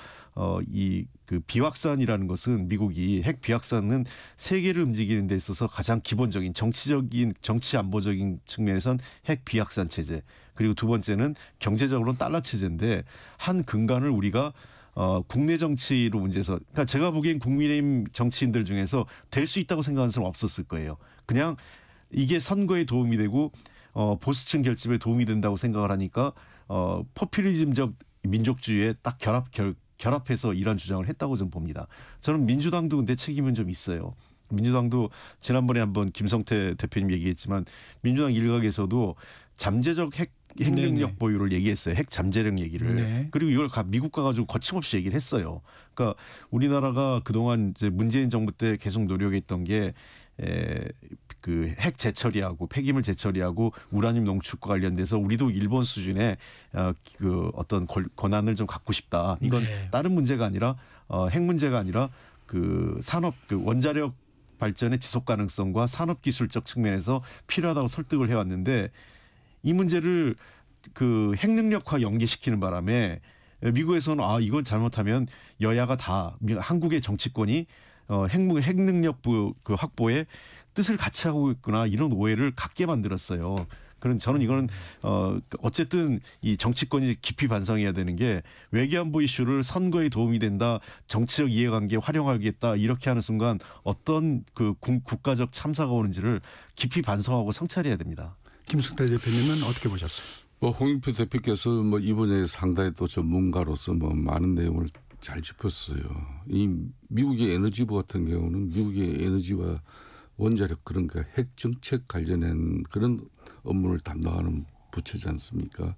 이 그 비확산이라는 것은, 미국이 핵 비확산은 세계를 움직이는 데 있어서 가장 기본적인 정치 안보적인 측면에선 핵 비확산 체제, 그리고 두 번째는 경제적으로는 달러 체제인데 한 근간을 우리가 국내 정치로 문제에서, 그러니까 제가 보기엔 국민의힘 정치인들 중에서 될 수 있다고 생각하는 사람 없었을 거예요. 그냥 이게 선거에 도움이 되고 보수층 결집에 도움이 된다고 생각을 하니까 포퓰리즘적 민족주의에 딱 결합해서 이런 주장을 했다고 좀 봅니다. 저는 민주당도 근데 책임은 좀 있어요. 민주당도 지난번에 한번 김성태 대표님 얘기했지만 민주당 일각에서도 잠재적 핵 능력 보유를 얘기했어요. 핵 잠재력 얘기를. 네. 그리고 이걸 미국 가가지고 거침없이 얘기를 했어요. 그러니까 우리나라가 그동안 이제 문재인 정부 때 계속 노력했던 게 그 핵 재처리하고 폐기물 재처리하고 우라늄 농축과 관련돼서 우리도 일본 수준의 그 어떤 권한을 좀 갖고 싶다. 이건 네. 다른 문제가 아니라 핵 문제가 아니라 그 산업 그 원자력 발전의 지속 가능성과 산업 기술적 측면에서 필요하다고 설득을 해왔는데, 이 문제를 그 핵 능력화 연계시키는 바람에 미국에서는 이건 잘못하면 여야가 다 한국의 정치권이 핵 능력 그 확보에 뜻을 같이 하고 있구나 이런 오해를 갖게 만들었어요. 그런 저는 이거는 어쨌든 이 정치권이 깊이 반성해야 되는 게, 외교안보 이슈를 선거에 도움이 된다, 정치적 이해관계에 활용하겠다 이렇게 하는 순간 어떤 그 국가적 참사가 오는지를 깊이 반성하고 성찰해야 됩니다. 김성태 대표님은 어떻게 보셨어요? 홍익표 대표께서 이 분야의 상당히 또 전문가로서 많은 내용을 잘 짚었어요. 이 미국의 에너지부 같은 경우는 미국의 에너지와 원자력 그런 핵 정책 관련된 그런 업무를 담당하는 부처지 않습니까?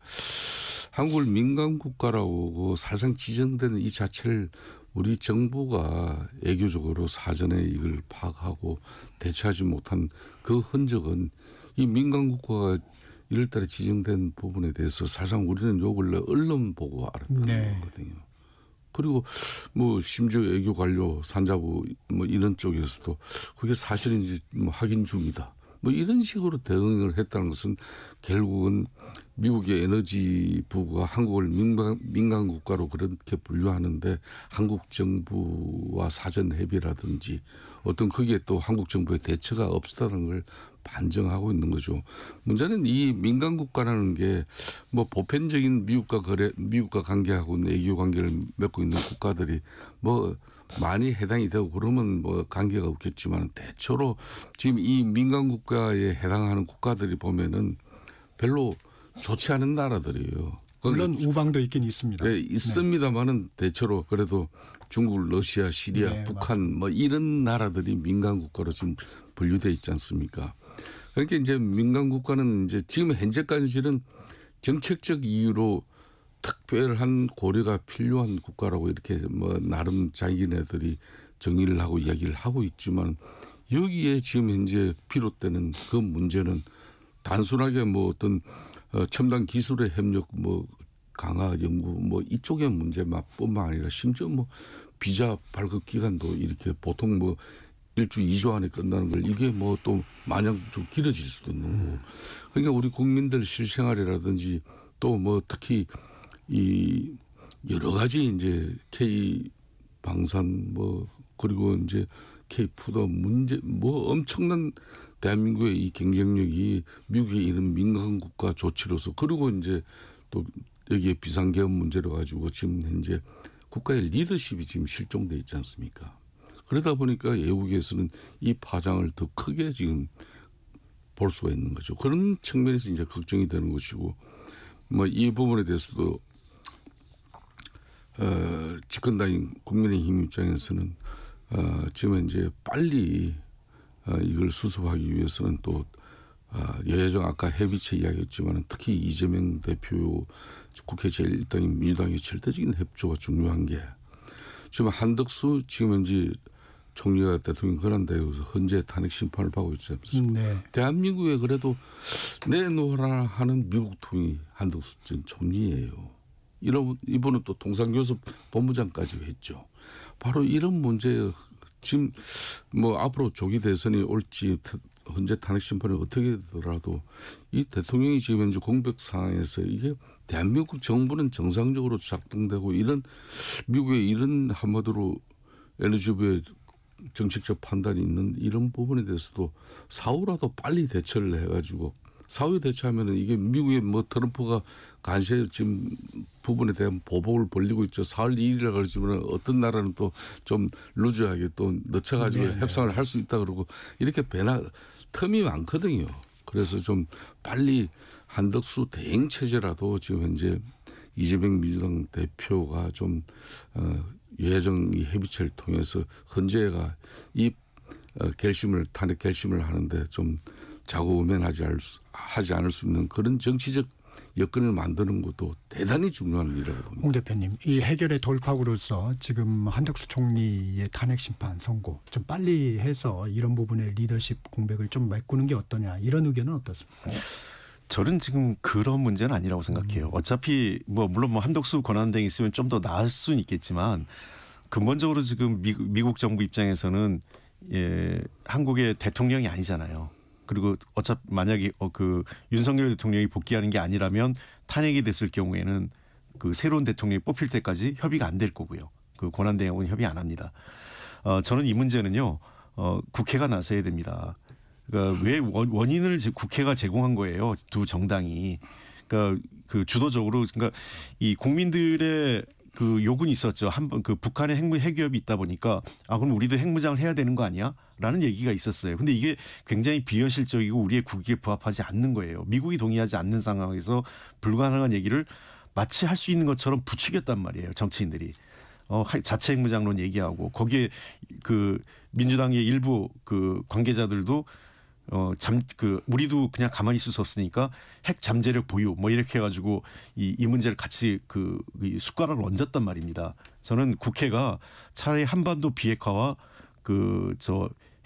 한국을 민간 국가라고 사실상 지정되는 이 자체를 우리 정부가 애교적으로 사전에 이걸 파악하고 대처하지 못한 그 흔적은, 이 민간 국가가 1월 달에 지정된 부분에 대해서 사실상 우리는 요 근래 언론 보고 알았던 거거든요. 그리고 심지어 애교 관료 산자부 이런 쪽에서도 그게 사실인지 확인 중이다. 뭐 이런 식으로 대응을 했다는 것은 결국은 미국의 에너지부가 한국을 민간 국가로 그렇게 분류하는데 한국 정부와 사전 협의라든지 어떤 거기에 또 한국 정부의 대처가 없었다는 걸 반증하고 있는 거죠. 문제는 이 민간 국가라는 게 뭐 보편적인 미국과 관계하고 애교 관계를 맺고 있는 국가들이 뭐 많이 해당이 되고 그러면 뭐 관계가 없겠지만 대체로 지금 이 민간 국가에 해당하는 국가들이 보면은 별로 좋지 않은 나라들이에요. 물론 우방도 있긴 있습니다. 네, 있습니다만은 대체로 그래도 중국, 러시아, 시리아, 네, 북한 맞습니다. 뭐 이런 나라들이 민간 국가로 지금 분류돼 있지 않습니까? 그러니까 이제 민간 국가는 이제 지금 현재까지는 정책적 이유로 특별한 고려가 필요한 국가라고 이렇게 뭐 나름 자기네들이 정의를 하고 이야기를 하고 있지만 여기에 지금 현재 비롯되는 그 문제는 단순하게 뭐 어떤 첨단 기술의 협력 뭐 강화 연구 뭐 이쪽의 문제뿐만 아니라 심지어 뭐 비자 발급 기간도 이렇게 보통 뭐 1주 2주 안에 끝나는 걸 이게 뭐 또 마냥 좀 길어질 수도 있는 거고. 그러니까 우리 국민들 실생활이라든지 또 뭐 특히 이 여러 가지 이제 K 방산 뭐 그리고 이제 K 푸드 문제 뭐 엄청난 대한민국의 이 경쟁력이 미국의 이런 민간 국가 조치로서 그리고 이제 또 여기에 비상계엄 문제로 가지고 지금 현재 국가의 리더십이 지금 실종돼 있지 않습니까? 그러다 보니까 외국에서는 이 파장을 더 크게 지금 볼 수가 있는 거죠. 그런 측면에서 이제 걱정이 되는 것이고 뭐 이 부분에 대해서도 집권당인 국민의힘 입장에서는 지금 이제 빨리 이걸 수습하기 위해서는 또 여야정 아까 협의체 이야기했지만 특히 이재명 대표 국회 제1당인 민주당의 절대적인 협조가 중요한 게 지금 한덕수 지금 현재 총리가 대통령 권한대에서 헌재 탄핵 심판을 받고 있지 않습니까? 네. 대한민국에 그래도 내놓으라 하는 미국 통이 한덕수 전 총리예요. 이분은 또 통상교섭 본부장까지 했죠. 바로 이런 문제 지금 뭐 앞으로 조기 대선이 올지 헌재 탄핵 심판이 어떻게 되더라도 이 대통령이 지금 현재 공백 상황에서 이게 대한민국 정부는 정상적으로 작동되고 이런 미국의 이런 한마디로 에너지부의 정책적 판단이 있는 이런 부분에 대해서도 사후라도 빨리 대처를 해가지고 사후에 대처하면은 이게 미국의 뭐 트럼프가 간세 지금 부분에 대한 보복을 벌리고 있죠. 4월 2일이라 그러지만 어떤 나라는 또 좀 루즈하게 또 늦춰가지고 협상을 할 수 있다 그러고 이렇게 텀이 많거든요. 그래서 좀 빨리 한덕수 대행 체제라도 지금 현재 이재명 민주당 대표가 좀 여야정 협의체를 통해서 헌재가 이 결심을 탄핵 결심을 하는데 좀 자고우면하지 않을 수 있는 그런 정치적 여건을 만드는 것도 대단히 중요한 일이라고 봅니다. 홍 대표님, 이 해결의 돌파구로서 지금 한덕수 총리의 탄핵 심판 선고 좀 빨리 해서 이런 부분의 리더십 공백을 좀 메꾸는 게 어떠냐 이런 의견은 어떻습니까? 저는 지금 그런 문제는 아니라고 생각해요. 어차피 뭐 물론 뭐 한덕수 권한대행이 있으면 좀 더 나을 수는 있겠지만 근본적으로 지금 미국 정부 입장에서는 한국의 대통령이 아니잖아요. 그리고 어차피 만약에 그 윤석열 대통령이 복귀하는 게 아니라면 탄핵이 됐을 경우에는 그 새로운 대통령이 뽑힐 때까지 협의가 안 될 거고요. 그 권한대행하고는 협의 안 합니다. 저는 이 문제는요. 국회가 나서야 됩니다. 그러니까 왜 원인을 국회가 제공한 거예요. 두 정당이. 그러니까 그 주도적으로 그러니까 이 국민들의 그 요구는 있었죠. 한번 그 북한의 핵위협이 있다 보니까 그럼 우리도 핵무장을 해야 되는 거 아니야? 라는 얘기가 있었어요. 근데 이게 굉장히 비현실적이고 우리의 국익에 부합하지 않는 거예요. 미국이 동의하지 않는 상황에서 불가능한 얘기를 마치 할 수 있는 것처럼 부추겼단 말이에요. 정치인들이. 자체 핵무장론 얘기하고 거기에 그 민주당의 일부 그 관계자들도 우리도 그냥 가만히 있을 수 없으니까 핵 잠재력 보유 뭐 이렇게 해가지고 이 문제를 같이 이 숟가락을 얹었단 말입니다. 저는 국회가 차라리 한반도 비핵화와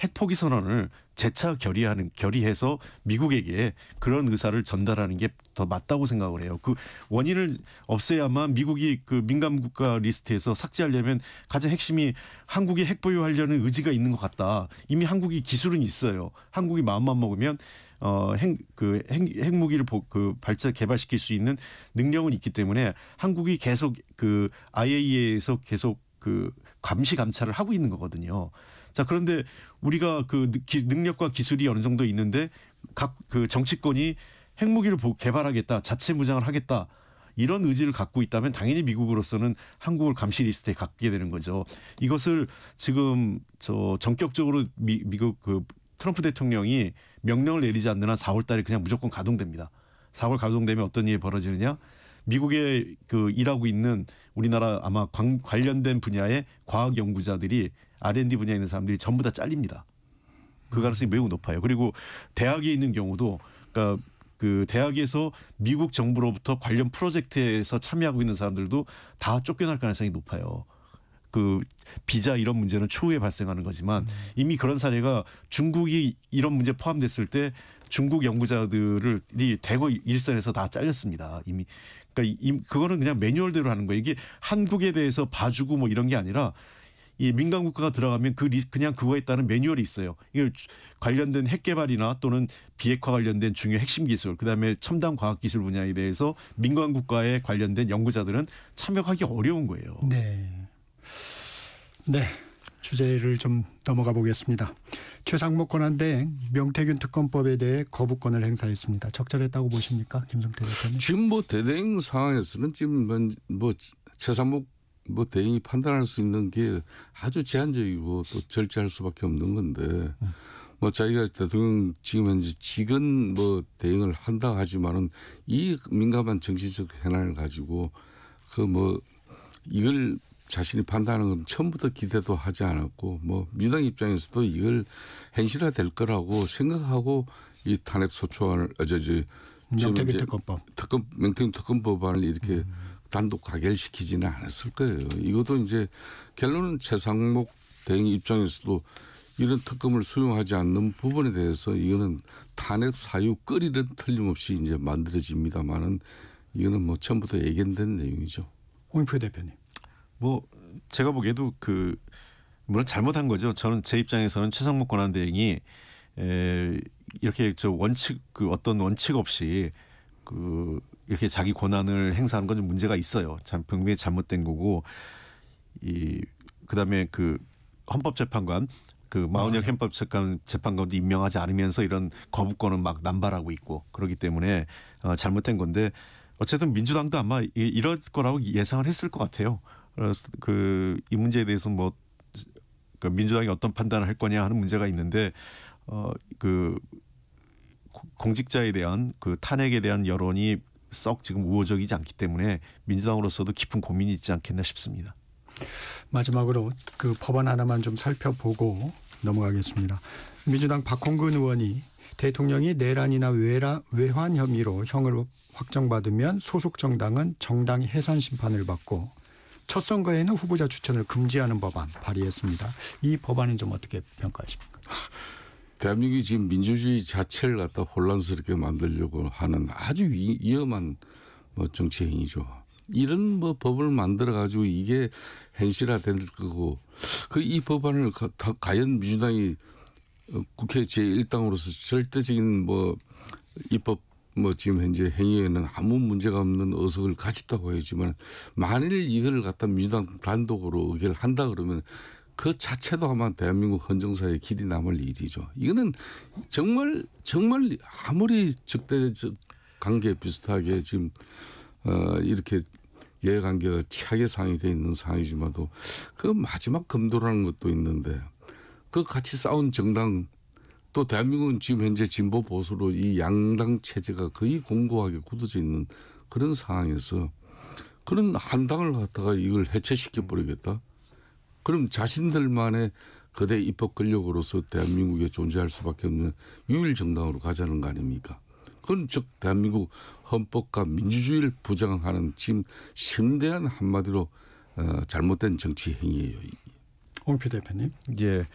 핵 포기 선언을 재차 결의해서 미국에게 그런 의사를 전달하는 게 더 맞다고 생각을 해요. 그 원인을 없애야만 미국이 그 민감 국가 리스트에서 삭제하려면 가장 핵심이 한국이 핵 보유하려는 의지가 있는 것 같다. 이미 한국이 기술은 있어요. 한국이 마음만 먹으면 핵무기를 개발시킬 수 있는 능력은 있기 때문에 한국이 계속 그 IAEA에서 계속 그 감시 감찰을 하고 있는 거거든요. 자, 그런데 우리가 그 능력과 기술이 어느 정도 있는데 각 그 정치권이 핵무기를 개발하겠다, 자체 무장을 하겠다 이런 의지를 갖고 있다면 당연히 미국으로서는 한국을 감시 리스트에 갖게 되는 거죠. 이것을 지금 전격적으로 미국 그 트럼프 대통령이 명령을 내리지 않는 한 4월 달에 그냥 무조건 가동됩니다. 4월 가동되면 어떤 일이 벌어지느냐? 미국에 그 일하고 있는 우리나라 아마 관련된 분야의 과학 연구자들이 R&D 분야에 있는 사람들이 전부 다 잘립니다. 그 가능성이 매우 높아요. 그리고 대학에 있는 경우도 그러니까 그 대학에서 미국 정부로부터 관련 프로젝트에서 참여하고 있는 사람들도 다 쫓겨날 가능성이 높아요. 그 비자 이런 문제는 추후에 발생하는 거지만 이미 그런 사례가 중국이 이런 문제 포함됐을 때 중국 연구자들이 대거 일선에서 다 잘렸습니다. 이미. 그러니까 그거는 그냥 매뉴얼대로 하는 거예요. 이게 한국에 대해서 봐주고 뭐 이런 게 아니라 이 민간 국가가 들어가면 그냥 그거에 따른 매뉴얼이 있어요. 이게 관련된 핵 개발이나 또는 비핵화 관련된 중요 핵심 기술, 그다음에 첨단 과학 기술 분야에 대해서 민간 국가에 관련된 연구자들은 참여하기 어려운 거예요. 네. 네. 주제를 좀 넘어가 보겠습니다. 최상목 권한대행 명태균 특검법에 대해 거부권을 행사했습니다. 적절했다고 보십니까, 김성태 대표님? 지금 뭐 대대행 상황에서는 지금 뭐 최상목 대행이 판단할 수 있는 게 아주 제한적이고 또 절제할 수밖에 없는 건데 뭐 자기가 대통령 지금 현재 직은 뭐 대행을 한다 하지만은 이 민감한 정치적 현안을 가지고 그 뭐 이걸 자신이 판단하는 건 처음부터 기대도 하지 않았고 뭐 민주당 입장에서도 이걸 현실화 될 거라고 생각하고 이 탄핵 소추안을 명태균 특검법 명태균 특검법안을 이렇게 단독 가결시키지는 않았을 거예요. 이것도 이제 결론은 최상목 대행 입장에서도 이런 특검을 수용하지 않는 부분에 대해서 이거는 탄핵 사유 거리는 틀림없이 이제 만들어집니다만은 이거는 뭐 처음부터 예견된 내용이죠. 홍익표 대표님. 뭐 제가 보기에도 물론 잘못한 거죠. 저는 제 입장에서는 최상목 권한대행이 이렇게 어떤 원칙 없이 이렇게 자기 권한을 행사하는 건 좀 문제가 있어요. 분명히 잘못된 거고 그다음에 헌법재판관 마은혁 헌법재판관도 임명하지 않으면서 이런 거부권은 막 남발하고 있고 그렇기 때문에 잘못된 건데 어쨌든 민주당도 아마 이럴 거라고 예상을 했을 것 같아요. 그래서 이 문제에 대해서 민주당이 어떤 판단을 할 거냐 하는 문제가 있는데 공직자에 대한 탄핵에 대한 여론이 썩 지금 우호적이지 않기 때문에 민주당으로서도 깊은 고민이 있지 않겠나 싶습니다. 마지막으로 그 법안 하나만 좀 살펴보고 넘어가겠습니다. 민주당 박홍근 의원이 대통령이 내란이나 외환 혐의로 형을 확정받으면 소속 정당은 정당 해산 심판을 받고 첫 선거에는 후보자 추천을 금지하는 법안 발의했습니다. 이 법안은 좀 어떻게 평가하십니까? 대한민국이 지금 민주주의 자체를 갖다 혼란스럽게 만들려고 하는 아주 위험한 정치 행위죠. 이런 법을 만들어 가지고 이게 현실화될 거고 이 법안을 과연 민주당이 국회 제1당으로서 절대적인 입법 지금 현재 행위에는 아무 문제가 없는 의석을 가졌다고 하지만 만일 이걸 갖다 민주당 단독으로 의결한다 그러면 그 자체도 아마 대한민국 헌정사에 길이 남을 일이죠. 이거는 정말 아무리 적대적 관계 비슷하게 지금 이렇게 이해관계가 최악의 상황이 되어 있는 상황이지만도 그 마지막 검도라는 것도 있는데 그 같이 싸운 정당 또 대한민국은 지금 현재 진보 보수로 이 양당 체제가 거의 공고하게 굳어져 있는 그런 상황에서 그런 한 당을 갖다가 이걸 해체시켜 버리겠다. 그럼 자신들만의 거대 입법 권력으로서 대한민국에 존재할 수밖에 없는 유일 정당으로 가자는 거 아닙니까? 그건 즉 대한민국 헌법과 민주주의를 부정하는 지금 심대한 한마디로 잘못된 정치 행위예요. 홍표 대표님. 예.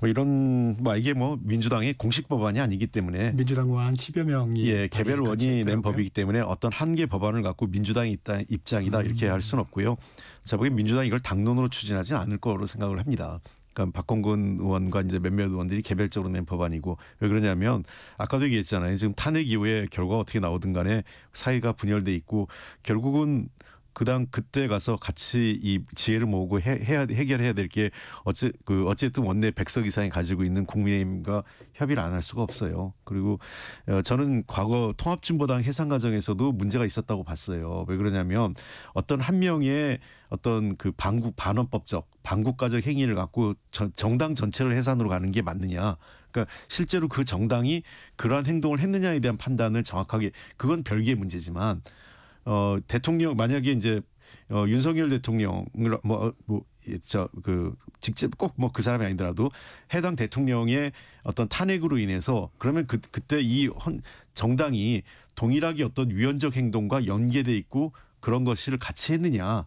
뭐 이런 뭐 이게 뭐 민주당의 공식 법안이 아니기 때문에 민주당 의원 한 10여 명이 예, 개별원이 낸 법이기 때문에 어떤 한계 법안을 갖고 민주당이 입장이다 이렇게 할 수는 없고요. 제가 보기엔 민주당이 이걸 당론으로 추진하지는 않을 거로 생각을 합니다. 그러니까 박홍근 의원과 이제 몇몇 의원들이 개별적으로 낸 법안이고 왜 그러냐면 아까도 얘기했잖아요. 지금 탄핵 이후에 결과가 어떻게 나오든 간에 사회가 분열돼 있고 결국은 그때 가서 같이 이 지혜를 모으고 해결해야 될 게 어쨌든 원내 100석 이상이 가지고 있는 국민의힘과 협의를 안 할 수가 없어요. 그리고 저는 과거 통합진보당 해산 과정에서도 문제가 있었다고 봤어요. 왜 그러냐면 어떤 한 명의 어떤 그 반헌법적 반국가적 행위를 갖고 정당 전체를 해산으로 가는 게 맞느냐. 그러니까 실제로 그 정당이 그러한 행동을 했느냐에 대한 판단을 정확하게 그건 별개의 문제지만 대통령 만약에 이제 윤석열 대통령을 직접 꼭 뭐 그 사람이 아니더라도 해당 대통령의 어떤 탄핵으로 인해서 그러면 그때 이 정당이 동일하게 어떤 위헌적 행동과 연계돼 있고 그런 것을 같이 했느냐.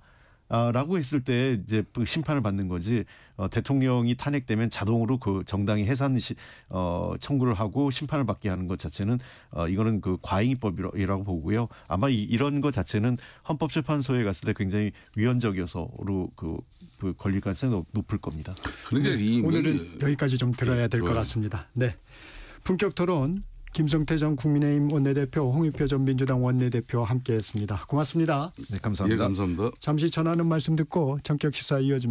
라고 했을 때 이제 심판을 받는 거지 대통령이 탄핵되면 자동으로 그 정당이 해산 청구를 하고 심판을 받게 하는 것 자체는 이거는 그 과잉법이라고 보고요. 아마 이런 것 자체는 헌법재판소에 갔을 때 굉장히 위헌적이어서로 그 걸릴 가능성이 높을 겁니다. 그러니까 오늘은 여기까지 좀 들어야 될 것 같습니다. 네, 품격 토론 김성태 전 국민의힘 원내대표, 홍익표 전 민주당 원내대표와 함께했습니다. 고맙습니다. 네, 감사합니다. 예, 감사합니다. 잠시 전하는 말씀 듣고 전격 시사 이어집니다.